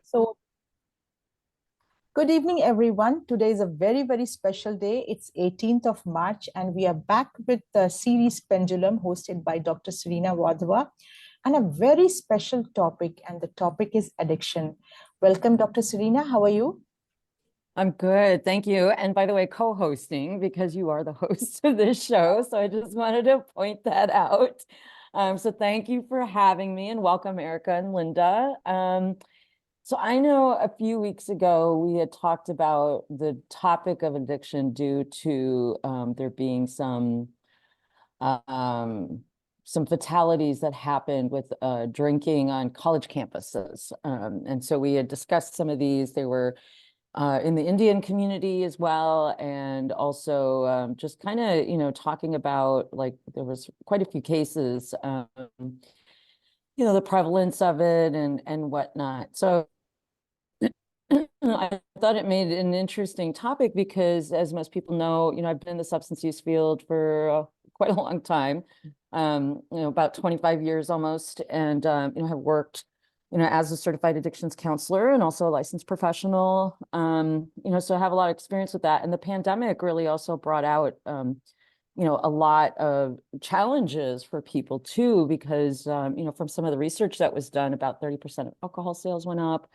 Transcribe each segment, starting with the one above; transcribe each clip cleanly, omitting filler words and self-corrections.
So, good evening, everyone. Today is a very, very special day. It's 18th of March, and we are back with the series Pendulum, hosted by Dr. Serena Wadhwa, and a very special topic, and the topic is addiction. Welcome, Dr. Serena. How are you? I'm good. Thank you. And by the way, co-hosting because you are the host of this show. So I just wanted to point that out. So thank you for having me and welcome Erica and Linda. So I know a few weeks ago we had talked about the topic of addiction due to there being some fatalities that happened with drinking on college campuses. And so we had discussed some of these. They were in the Indian community as well, and also just kind of, talking about, like, there was quite a few cases, the prevalence of it and whatnot. So I thought it made an interesting topic because, as most people know, I've been in the substance use field for quite a long time, about 25 years almost, and, have worked as a certified addictions counselor and also a licensed professional, so I have a lot of experience with that. And the pandemic really also brought out, a lot of challenges for people too, because, from some of the research that was done, about 30% of alcohol sales went up.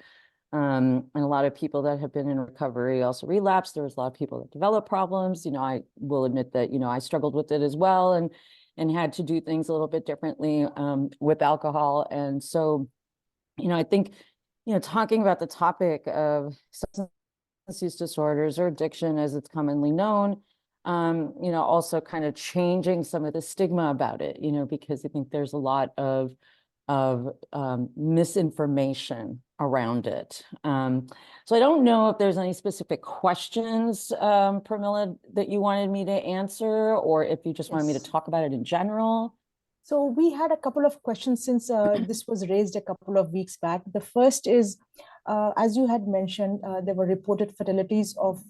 And a lot of people that have been in recovery also relapsed. There was a lot of people that developed problems. I will admit that, I struggled with it as well, and had to do things a little bit differently with alcohol. And so, I think, talking about the topic of substance use disorders or addiction as it's commonly known, also kind of changing some of the stigma about it, because I think there's a lot of misinformation around it. So I don't know if there's any specific questions, Pramila, that you wanted me to answer, or if you just wanted me to talk about it in general. So we had a couple of questions since this was raised a couple of weeks back. The first is, as you had mentioned, there were reported fatalities of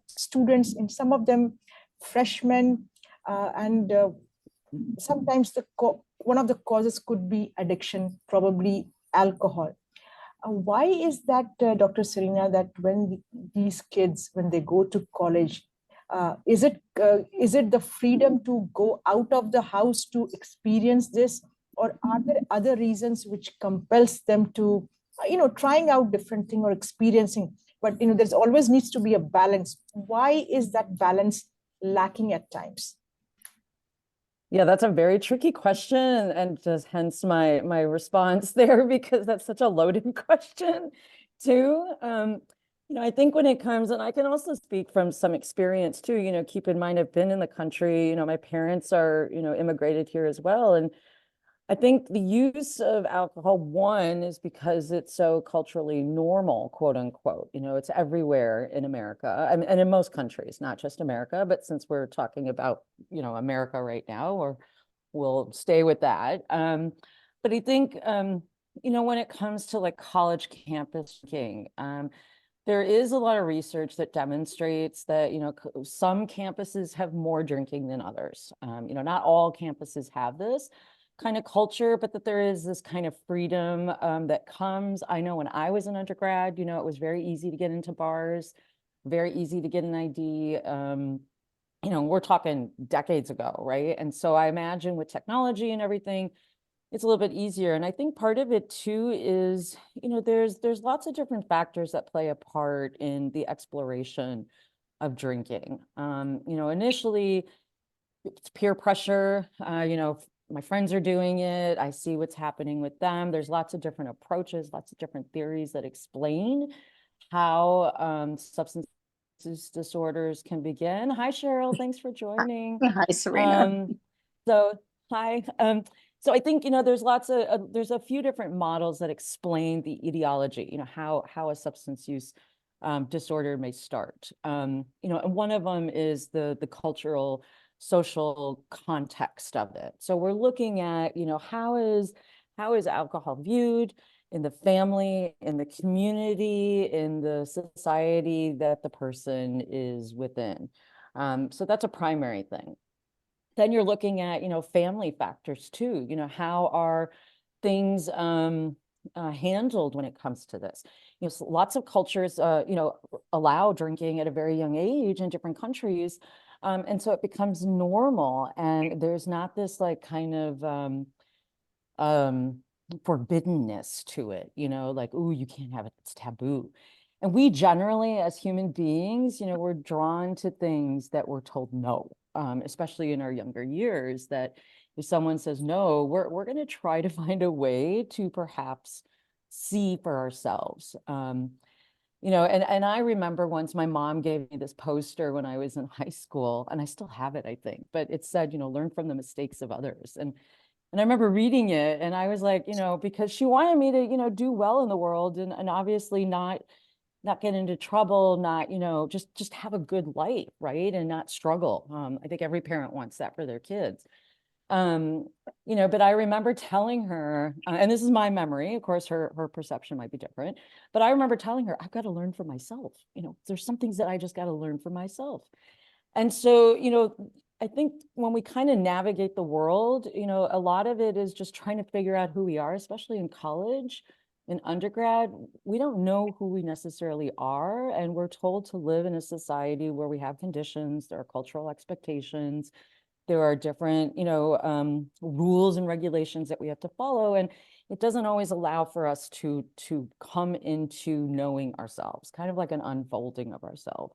students, in some of them freshmen, and sometimes one of the causes could be addiction, probably alcohol. Why is that, Dr. Serena, that when these kids, when they go to college, is it the freedom to go out of the house to experience this, or are there other reasons which compels them to, trying out different thing or experiencing? But there's always needs to be a balance. Why is that balance lacking at times? Yeah, that's a very tricky question, and just hence my response there, because that's such a loaded question too. I think when it comes, and I can also speak from some experience too, keep in mind, I've been in the country, my parents are, immigrated here as well. And I think the use of alcohol, one, is because it's so culturally normal, quote unquote. It's everywhere in America, and in most countries, not just America. But since we're talking about, America right now, or we'll stay with that. But I think, when it comes to like college campus drinking, there is a lot of research that demonstrates that, some campuses have more drinking than others. Not all campuses have this kind of culture, but that there is this kind of freedom that comes. I know when I was an undergrad, it was very easy to get into bars, very easy to get an ID. We're talking decades ago, right? And so I imagine with technology and everything, it's a little bit easier. And I think part of it too is, there's lots of different factors that play a part in the exploration of drinking. Initially, it's peer pressure. My friends are doing it. I see what's happening with them. There's lots of different approaches, lots of different theories that explain how substance use disorders can begin. Hi, Cheryl. Thanks for joining. Hi, Serena. Hi. So I think, there's a few different models that explain the etiology, how a substance use disorder may start. And one of them is the cultural, social context of it. So we're looking at, how is alcohol viewed in the family, in the community, in the society that the person is within. So that's a primary thing. Then you're looking at, family factors too. How are things handled when it comes to this. You know, so lots of cultures, you know, allow drinking at a very young age in different countries. And so it becomes normal, and there's not this like kind of forbiddenness to it, you know, like, oh, you can't have it, it's taboo. And we generally, as human beings, you know, we're drawn to things that we're told no, especially in our younger years, that if someone says no, we're going to try to find a way to perhaps see for ourselves. You know, and I remember once my mom gave me this poster when I was in high school, and I still have it, I think, but it said, you know, learn from the mistakes of others. And I remember reading it, and I was like, you know, because she wanted me to, you know, do well in the world, and obviously not get into trouble, not, you know, just have a good life, right? And not struggle. I think every parent wants that for their kids. Um, you know, but I remember telling her, and this is my memory, of course, her perception might be different, but I remember telling her, I've got to learn for myself. You know, there's some things that I just got to learn for myself. And so, you know, I think when we kind of navigate the world, you know, a lot of it is just trying to figure out who we are, especially in college. In undergrad, we don't know who we necessarily are, and we're told to live in a society where we have conditions, there are cultural expectations, there are different, you know, rules and regulations that we have to follow, and it doesn't always allow for us to come into knowing ourselves, kind of like an unfolding of ourselves.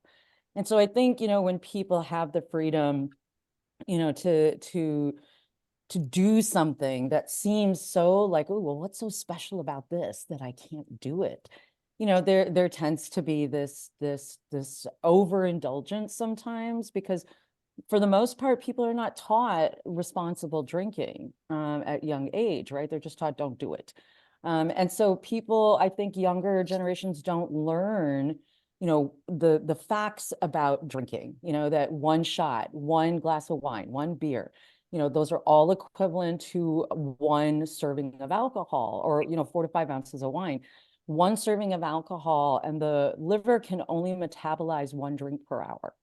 And so I think, you know, when people have the freedom, you know, to do something that seems so like, oh, well, what's so special about this that I can't do it? You know, there tends to be this overindulgence sometimes, because for the most part, people are not taught responsible drinking at young age, right? They're just taught don't do it. And so people, I think younger generations don't learn, you know, the facts about drinking, you know, that one shot, one glass of wine, one beer, you know, those are all equivalent to one serving of alcohol, or, you know, 4 to 5 ounces of wine. One serving of alcohol, and the liver can only metabolize 1 drink per hour.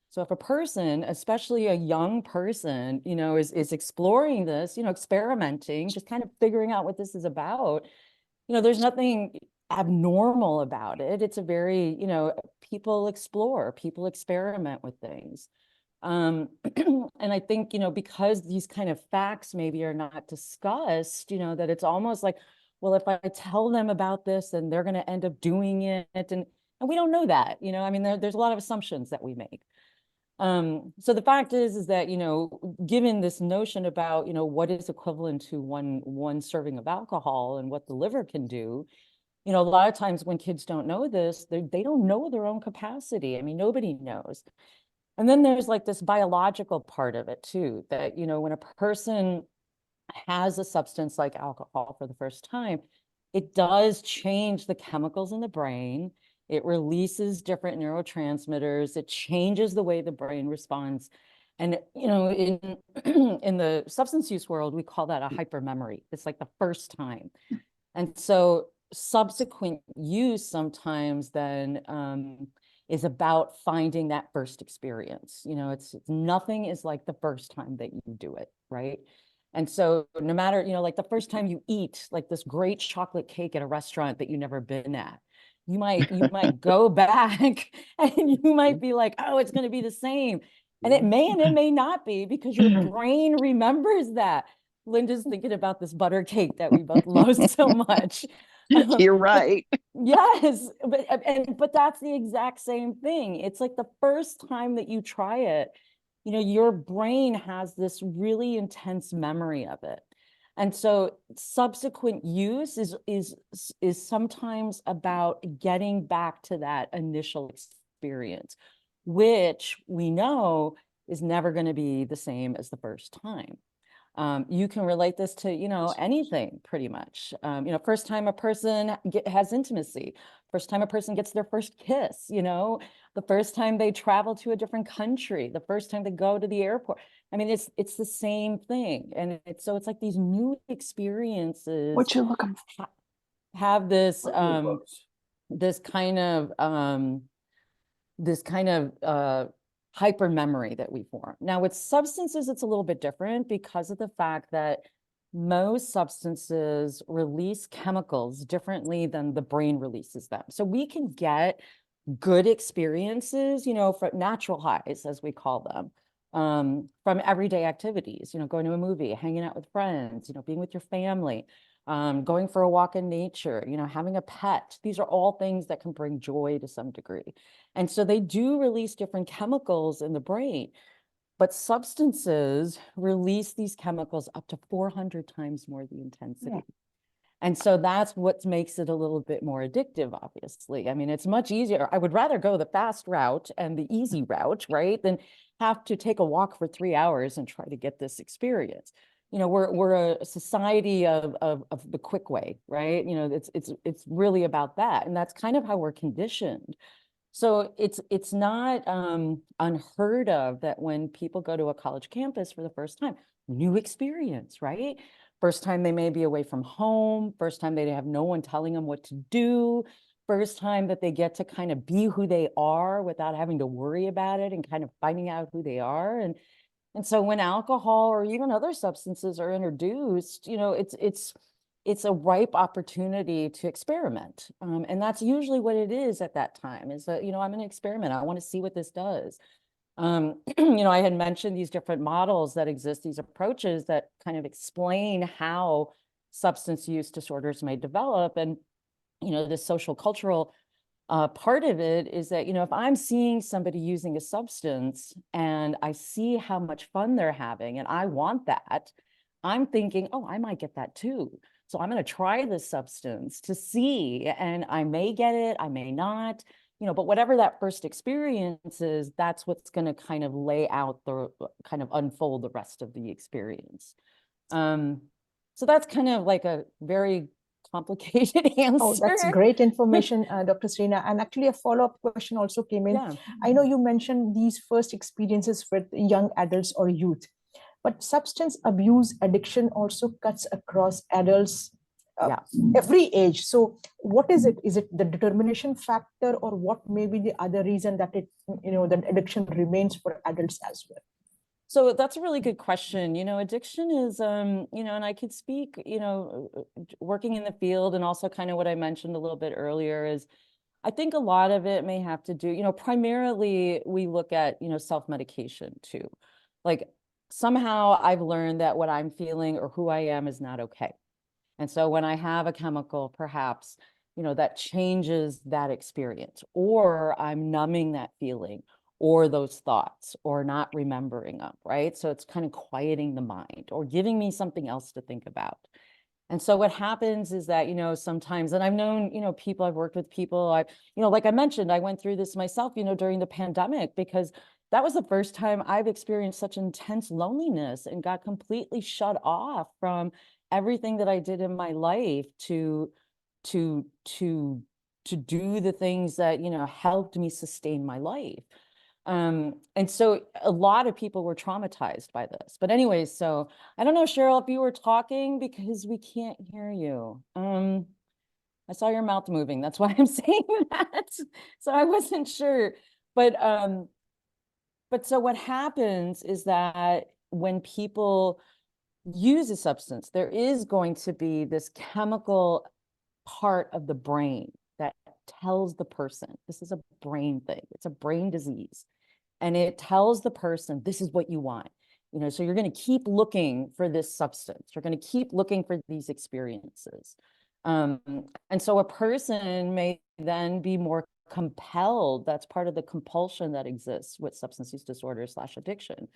So if a person, especially a young person, you know, is exploring this, you know, experimenting, just kind of figuring out what this is about, you know, there's nothing abnormal about it. It's a very, you know, people explore, people experiment with things. And I think, you know, because these kind of facts maybe are not discussed, you know, that it's almost like, well, if I tell them about this, then they're going to end up doing it. And we don't know that, you know, I mean, there's a lot of assumptions that we make. So the fact is that, you know, given this notion about, you know, what is equivalent to one serving of alcohol and what the liver can do, you know, a lot of times when kids don't know this, they don't know their own capacity. I mean, nobody knows. And then there's like this biological part of it too, that, you know, when a person has a substance like alcohol for the first time, it does change the chemicals in the brain. It releases different neurotransmitters. It changes the way the brain responds. And, you know, in, in the substance use world, we call that a hypermemory. It's like the first time. And so subsequent use sometimes then is about finding that first experience. You know, it's nothing is like the first time that you do it, right? And so no matter, you know, like the first time you eat like this great chocolate cake at a restaurant that you've never been at, you might go back and you might be like, oh, it's going to be the same. And it may not be, because your brain remembers that. Linda's thinking about this butter cake that we both love so much. You're right. Yes, but that's the exact same thing. It's like the first time that you try it, you know, your brain has this really intense memory of it. And so subsequent use is sometimes about getting back to that initial experience, which we know is never going to be the same as the first time. You can relate this to, you know, anything pretty much. You know, first time a person has intimacy, first time a person gets their first kiss, you know, the first time they travel to a different country, the first time they go to the airport. I mean, it's the same thing. And it's like these new experiences What you looking for? have this kind of hyper memory that we form. Now with substances, it's a little bit different because of the fact that most substances release chemicals differently than the brain releases them. So we can get good experiences, for natural highs, as we call them, from everyday activities, going to a movie, hanging out with friends, being with your family, going for a walk in nature, having a pet. These are all things that can bring joy to some degree. And so they do release different chemicals in the brain. But substances release these chemicals up to 400 times more the intensity. Yeah. And so that's what makes it a little bit more addictive, obviously. I mean, it's much easier. I would rather go the fast route and the easy route, right, than have to take a walk for 3 hours and try to get this experience. We're a society of the quick way, right? It's really about that. And that's kind of how we're conditioned. So it's not unheard of that when people go to a college campus for the first time, new experience, right? First time they may be away from home, first time they have no one telling them what to do, first time that they get to kind of be who they are without having to worry about it and kind of finding out who they are. And so when alcohol or even other substances are introduced, it's a ripe opportunity to experiment. And that's usually what it is at that time, is that, I'm an experiment. I want to see what this does. I had mentioned these different models that exist, these approaches that kind of explain how substance use disorders may develop. And, the social cultural part of it is that, if I'm seeing somebody using a substance and I see how much fun they're having and I want that, I'm thinking, oh, I might get that too. So I'm going to try this substance to see, and I may get it, I may not, but whatever that first experience is, that's what's going to kind of lay out kind of unfold the rest of the experience. So that's kind of like a very complicated answer. Oh, that's great information, Dr. Serena. And actually a follow-up question also came in. Yeah. I know you mentioned these first experiences with young adults or youth, but substance abuse addiction also cuts across adults, every age. So what is it? Is it the determination factor, or what may be the other reason that that addiction remains for adults as well? So that's a really good question. Addiction is, and I could speak, working in the field, and also kind of what I mentioned a little bit earlier is, I think a lot of it may have to do, primarily we look at, self-medication too. Like somehow I've learned that what I'm feeling or who I am is not okay. And so when I have a chemical, perhaps, that changes that experience, or I'm numbing that feeling, or those thoughts, or not remembering them, right? So it's kind of quieting the mind or giving me something else to think about. And so what happens is that, sometimes, and I've known, people, I've worked with people, like I mentioned, I went through this myself, during the pandemic, because that was the first time I've experienced such intense loneliness and got completely shut off from everything that I did in my life to do the things that, helped me sustain my life. And so a lot of people were traumatized by this. But anyways, so I don't know, Cheryl, if you were talking, because we can't hear you. I saw your mouth moving. That's why I'm saying that. So I wasn't sure. But so what happens is that when people use a substance, there is going to be this chemical part of the brain that tells the person, this is a brain thing. It's a brain disease. And it tells the person, this is what you want. So you're going to keep looking for this substance. You're going to keep looking for these experiences. And so a person may then be more compelled. That's part of the compulsion that exists with substance use disorder / addiction.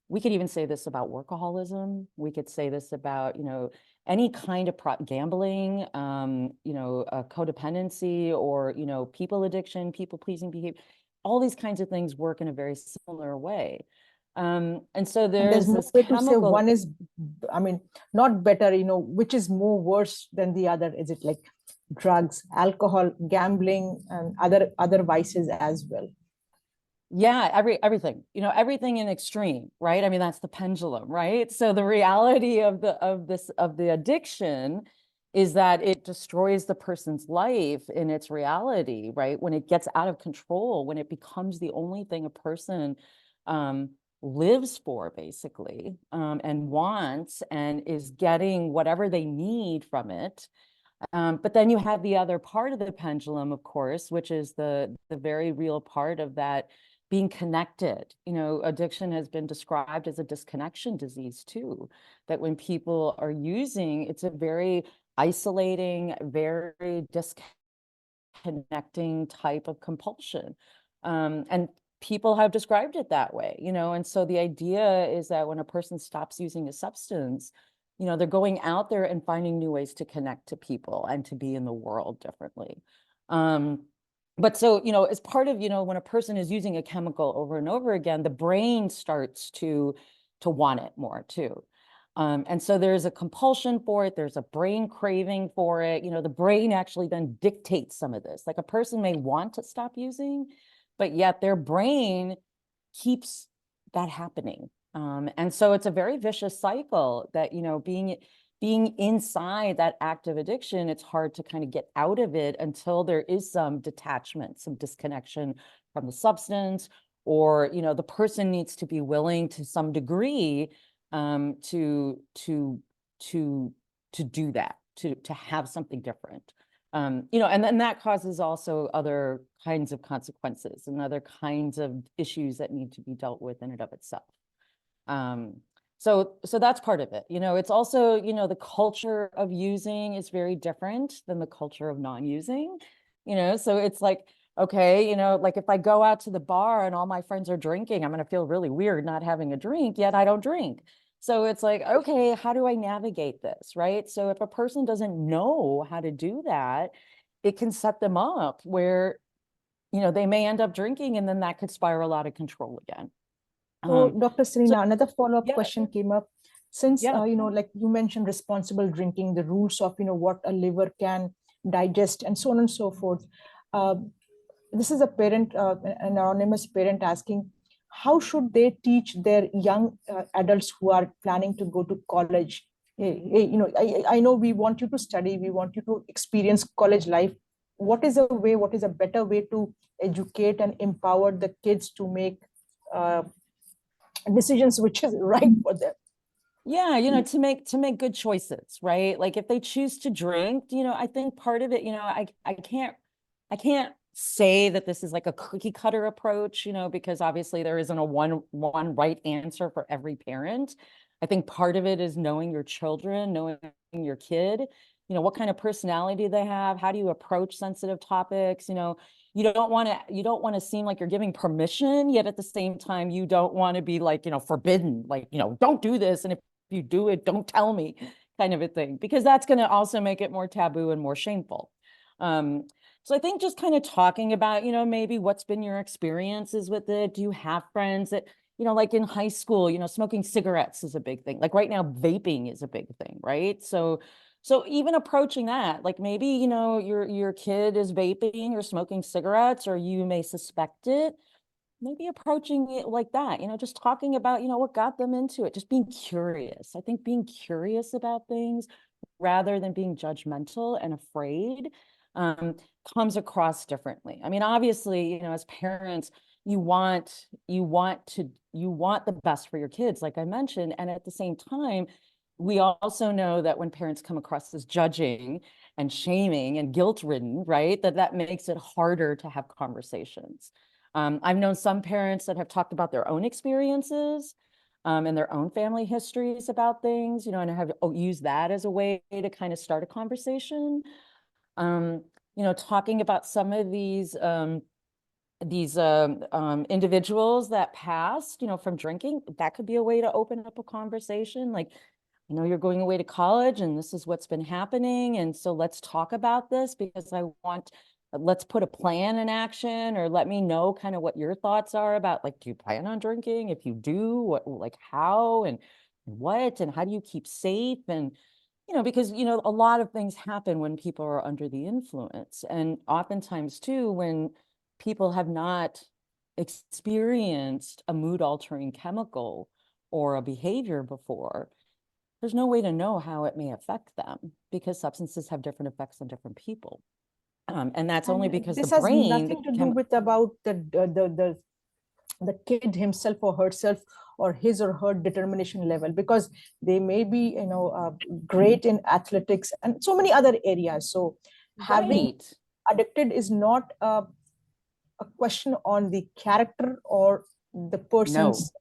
We could even say this about workaholism. We could say this about, any kind of gambling, codependency, or, people addiction, people pleasing behavior. All these kinds of things work in a very similar way. And so there's no this way chemical. To say one is, not better, which is more worse than the other. Is it like drugs, alcohol, gambling, and other vices as well? Yeah, everything, everything in extreme, right? I mean, that's the pendulum, right? So the reality of the addiction is that it destroys the person's life in its reality, right? When it gets out of control, when it becomes the only thing a person lives for, basically, and wants, and is getting whatever they need from it. But then you have the other part of the pendulum, of course, which is the very real part of that being connected. Addiction has been described as a disconnection disease too, that when people are using, it's a very isolating, very disconnecting type of compulsion. And people have described it that way, and so the idea is that when a person stops using a substance, they're going out there and finding new ways to connect to people and to be in the world differently. But so, as part of, when a person is using a chemical over and over again, the brain starts to want it more too. And so there's a compulsion for it. There's a brain craving for it. The brain actually then dictates some of this. Like a person may want to stop using, but yet their brain keeps that happening. And so it's a very vicious cycle that, being inside that active addiction, it's hard to kind of get out of it until there is some detachment, some disconnection from the substance, or, the person needs to be willing to some degree to do that, to have something different. And then that causes also other kinds of consequences and other kinds of issues that need to be dealt with in and of itself. So that's part of it. It's also, the culture of using is very different than the culture of non-using, so it's like, okay, like if I go out to the bar and all my friends are drinking, I'm going to feel really weird not having a drink, yet I don't drink. So it's like, okay, how do I navigate this, right? So if a person doesn't know how to do that, it can set them up where, they may end up drinking, and then that could spiral out of control again. So, Dr. Serena, another follow-up yeah. question came up. Since, Yeah. like you mentioned, responsible drinking, the rules of, what a liver can digest and so on and so forth. This is a parent, an anonymous parent asking, how should they teach their young adults who are planning to go to college? Hey, I know we want you to study, we want you to experience college life. What is a better way to educate and empower the kids to make decisions which is right for them? Yeah, to make good choices, right? Like if they choose to drink, I think part of it, I can't say that this is like a cookie cutter approach, because obviously there isn't a one right answer for every parent. I think part of it is knowing your children, knowing your kid, what kind of personality they have, how do you approach sensitive topics, you don't want to seem like you're giving permission, yet at the same time you don't want to be like, forbidden, like, don't do this, and if you do it, don't tell me, kind of a thing, because that's going to also make it more taboo and more shameful. So I think just kind of talking about, maybe what's been your experiences with it. Do you have friends that, like in high school, smoking cigarettes is a big thing. Like right now, vaping is a big thing, right? So even approaching that, like maybe, your kid is vaping or smoking cigarettes, or you may suspect it, maybe approaching it like that, just talking about, what got them into it, just being curious. I think being curious about things rather than being judgmental and afraid comes across differently. I mean, obviously, as parents, you want the best for your kids, like I mentioned. And at the same time, we also know that when parents come across as judging and shaming and guilt-ridden, right, that makes it harder to have conversations. I've known some parents that have talked about their own experiences and their own family histories about things, and have used that as a way to kind of start a conversation. Talking about some of these individuals that passed, from drinking, that could be a way to open up a conversation. Like, you're going away to college and this is what's been happening. And so let's talk about this, because let's put a plan in action, or let me know kind of what your thoughts are about, like, do you plan on drinking? If you do, what, like how, and what, and how do you keep safe? And, because, a lot of things happen when people are under the influence. And oftentimes too, when people have not experienced a mood altering chemical or a behavior before, there's no way to know how it may affect them, because substances have different effects on different people. And that's only because this the has brain, nothing to do with about the kid himself or herself, or his or her determination level, because they may be, great in athletics and so many other areas. So having Right. addicted is not a question on the character or the No. person's.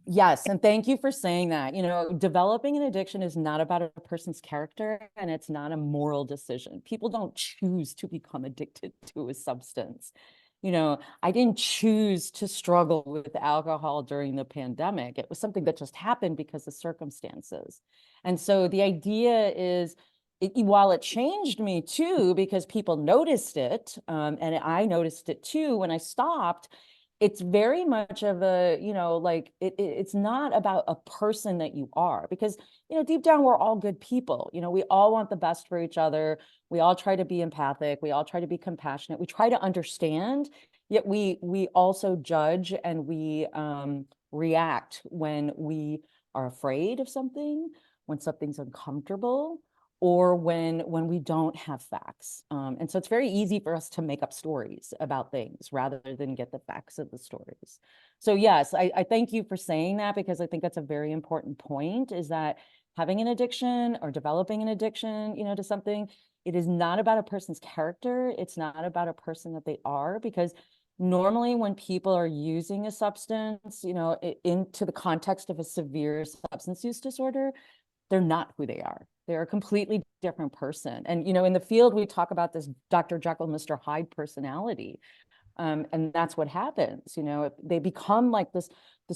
Yes, and thank you for saying that. Developing an addiction is not about a person's character, and it's not a moral decision. People don't choose to become addicted to a substance. I didn't choose to struggle with alcohol during the pandemic. It was something that just happened because of circumstances. And so the idea is, while it changed me too, because people noticed it, and I noticed it too when I stopped, it's very much of a, it's not about a person that you are, because, deep down, we're all good people. We all want the best for each other. We all try to be empathic. We all try to be compassionate. We try to understand, yet we also judge, and we react when we are afraid of something, when something's uncomfortable, or when we don't have facts. And so it's very easy for us to make up stories about things rather than get the facts of the stories. So yes, I thank you for saying that, because I think that's a very important point, is that having an addiction or developing an addiction, to something, it is not about a person's character. It's not about a person that they are, because normally when people are using a substance, into the context of a severe substance use disorder, they're not who they are. They're a completely different person. And, in the field, we talk about this Dr. Jekyll, Mr. Hyde personality. And that's what happens. They become like this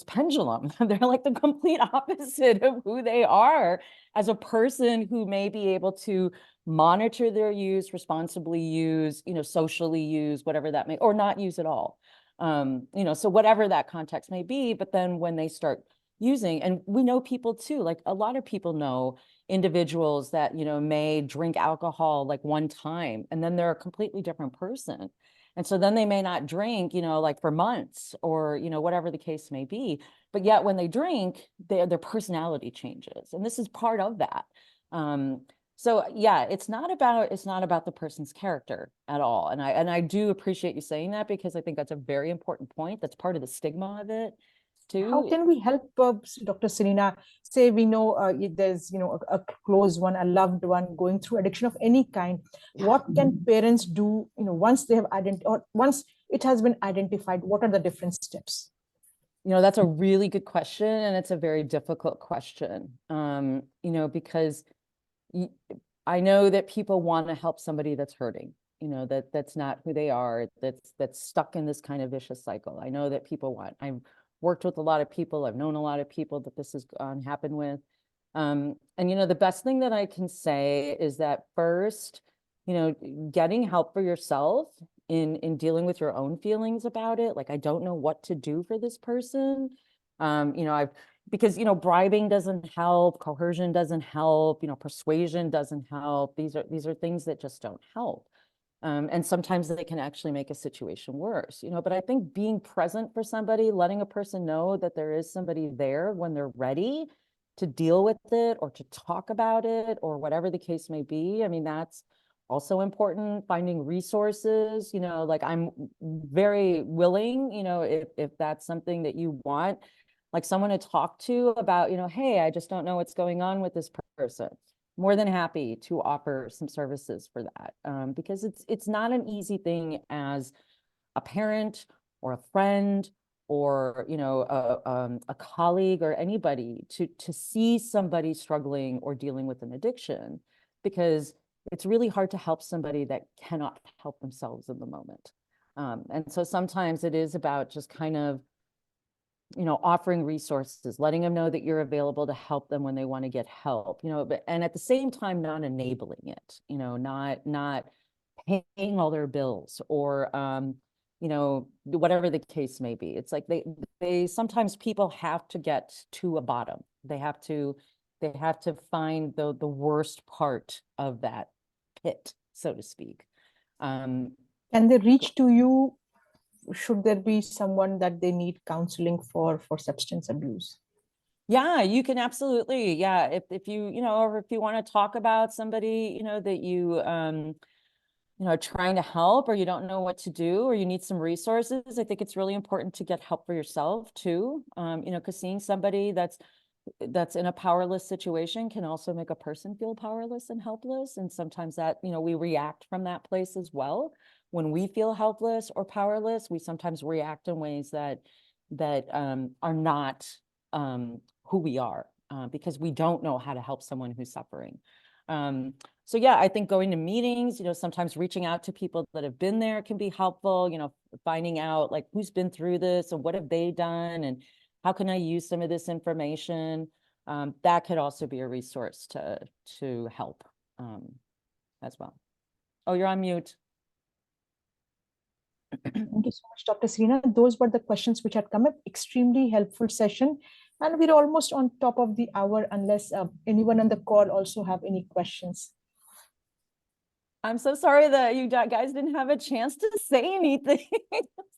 pendulum. They're like the complete opposite of who they are as a person who may be able to monitor their use, responsibly use, socially use, whatever that may, or not use at all. So whatever that context may be, but then when they start using, and we know people too, like a lot of people know individuals that, may drink alcohol like one time, and then they're a completely different person. And so then they may not drink, like for months, or, whatever the case may be. But yet when they drink, their personality changes. And this is part of that. So yeah, it's not about the person's character at all. And I do appreciate you saying that, because I think that's a very important point. That's part of the stigma of it too. How can we help, Dr. Serena? Say we know there's a close one, a loved one going through addiction of any kind. What can parents do? Once they have or once it has been identified, what are the different steps? That's a really good question, and it's a very difficult question. Because I know that people want to help somebody that's hurting. That's not who they are. That's stuck in this kind of vicious cycle. I know that people want. I've worked with a lot of people. I've known a lot of people that this has happened with. And the best thing that I can say is that first, getting help for yourself in dealing with your own feelings about it. Like, I don't know what to do for this person. Because bribing doesn't help, coercion doesn't help, persuasion doesn't help. These are things that just don't help. And sometimes they can actually make a situation worse, but I think being present for somebody, letting a person know that there is somebody there when they're ready to deal with it or to talk about it or whatever the case may be. I mean, that's also important. Finding resources, like I'm very willing, if that's something that you want, like someone to talk to about, hey, I just don't know what's going on with this person. More than happy to offer some services for that, because it's not an easy thing as a parent or a friend or a colleague or anybody to see somebody struggling or dealing with an addiction, because it's really hard to help somebody that cannot help themselves in the moment. And so sometimes it is about just kind of offering resources, letting them know that you're available to help them when they want to get help, but, and at the same time, not enabling it, not paying all their bills or, whatever the case may be. It's like they sometimes people have to get to a bottom. They have to find the worst part of that pit, so to speak. Can they reach to you? Should there be someone that they need counseling for substance abuse? Yeah, you can absolutely. Yeah. If you, or if you want to talk about somebody, that you, trying to help, or you don't know what to do, or you need some resources, I think it's really important to get help for yourself too. Because seeing somebody that's in a powerless situation can also make a person feel powerless and helpless. And sometimes that, we react from that place as well. When we feel helpless or powerless, we sometimes react in ways that are not who we are, because we don't know how to help someone who's suffering. So yeah, I think going to meetings, sometimes reaching out to people that have been there can be helpful, finding out like who's been through this and what have they done and how can I use some of this information. That could also be a resource to help as well. Oh, you're on mute. Thank you so much, Dr. Serena. Those were the questions which had come up. Extremely helpful session. And we're almost on top of the hour, unless anyone on the call also have any questions. I'm so sorry that you guys didn't have a chance to say anything.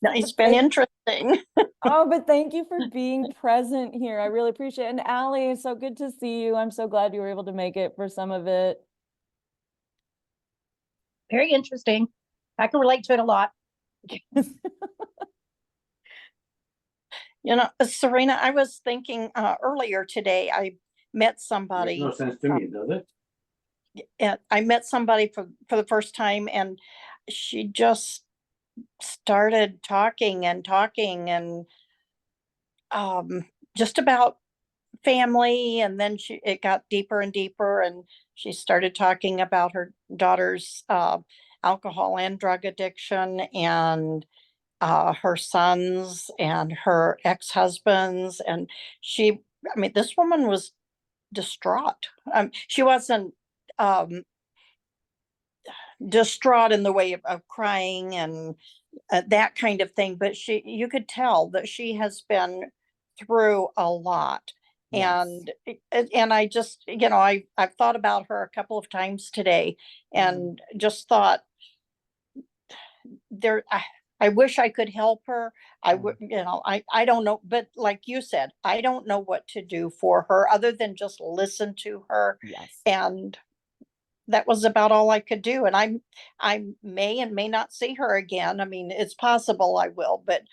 No, it's been interesting. Oh, but thank you for being present here. I really appreciate it. And Allie, it's so good to see you. I'm so glad you were able to make it for some of it. Very interesting. I can relate to it a lot. Serena, I was thinking earlier today, I met somebody. Makes no sense to me, does it? I met somebody for the first time, and she just started talking and just about family, and then it got deeper and deeper, and she started talking about her daughter's alcohol and drug addiction, and her sons and her ex-husbands, and this woman was distraught. She wasn't distraught in the way of crying and that kind of thing, but you could tell that she has been through a lot. Yes. And I just, I've thought about her a couple of times today, and just thought I wish I could help her. I would, I don't know, but like you said, I don't know what to do for her other than just listen to her. Yes. And that was about all I could do. And I may and may not see her again. I mean, it's possible I will, but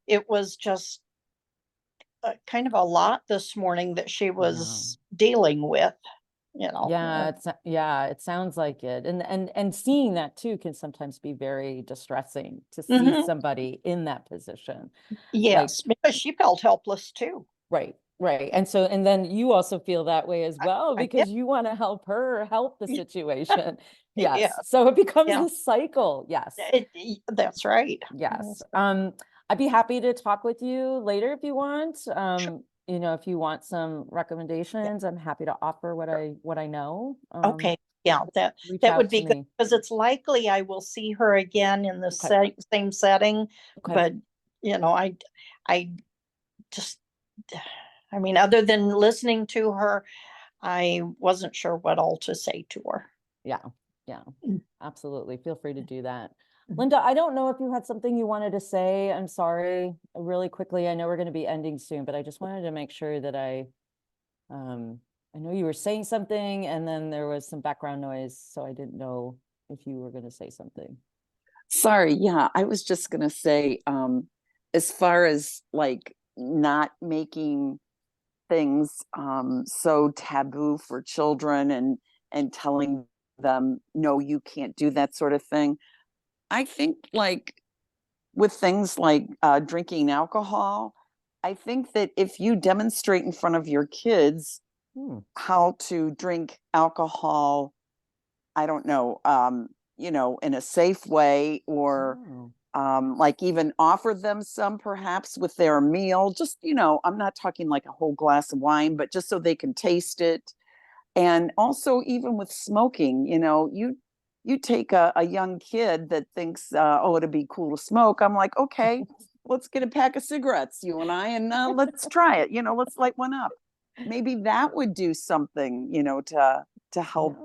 it was just kind of a lot this morning that she was dealing with, Yeah, it sounds like it. And seeing that too can sometimes be very distressing to see somebody in that position. Yes, because she felt helpless too. Right. And then you also feel that way as well, because you want to help her help the situation. Yes. Yeah. So it becomes this cycle. Yes. That's right. Yes. I'd be happy to talk with you later if you want. Sure. If you want some recommendations, I'm happy to offer what I know. Okay. Yeah, that would be good, because it's likely I will see her again in the same setting. But I just, other than listening to her, I wasn't sure what all to say to her. Yeah, absolutely. Feel free to do that. Linda, I don't know if you had something you wanted to say. I'm sorry, really quickly. I know we're going to be ending soon, but I just wanted to make sure that I know you were saying something, and then there was some background noise, so I didn't know if you were going to say something. Sorry. Yeah, I was just going to say, as far as like not making things so taboo for children and telling them, no, you can't do that sort of thing. I think like with things like drinking alcohol, I think that if you demonstrate in front of your kids how to drink alcohol, I don't know, in a safe way, or like even offer them some perhaps with their meal, just, I'm not talking like a whole glass of wine, but just so they can taste it. And also even with smoking, you take a young kid that thinks, it'd be cool to smoke. I'm like, okay, let's get a pack of cigarettes, you and I, and let's try it. Let's light one up. Maybe that would do something, to help,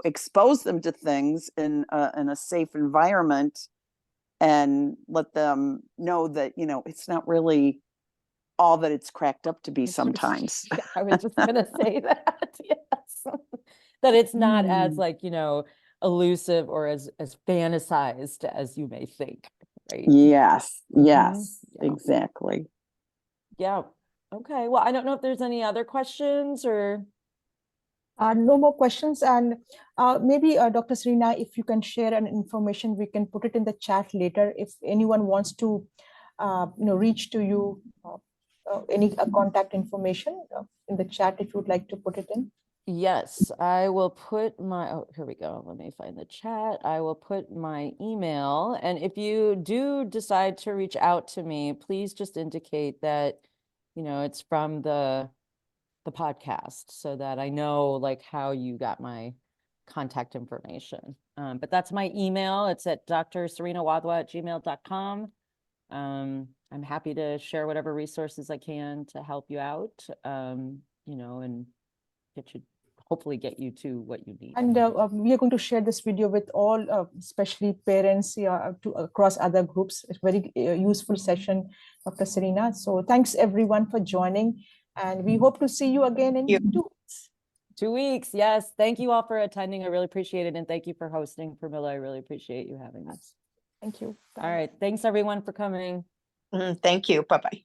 expose them to things in a safe environment, and let them know that, it's not really all that it's cracked up to be sometimes. I was just going to say that. Yes. That it's not as like, elusive or as fantasized as you may think, right? Yes, yes, Yeah. exactly. Yeah. Okay. Well, I don't know if there's any other questions or. No more questions. And maybe Dr. Serena, if you can share an information, we can put it in the chat later. If anyone wants to, reach to you, any contact information in the chat, if you would like to put it in. Yes, I will put oh, here we go. Let me find the chat. I will put my email. And if you do decide to reach out to me, please just indicate that, it's from the podcast so that I know like how you got my contact information. But that's my email. It's at drserenawadhwa@gmail.com. I'm happy to share whatever resources I can to help you out, and hopefully get you to what you need. And we are going to share this video with all, especially parents, across other groups. It's a very useful session, Dr. Serena. So thanks everyone for joining. And we hope to see you again in 2 weeks. 2 weeks. Yes. Thank you all for attending. I really appreciate it. And thank you for hosting, Pramila. I really appreciate you having us. Thank you. Bye. All right. Thanks everyone for coming. Thank you. Bye-bye.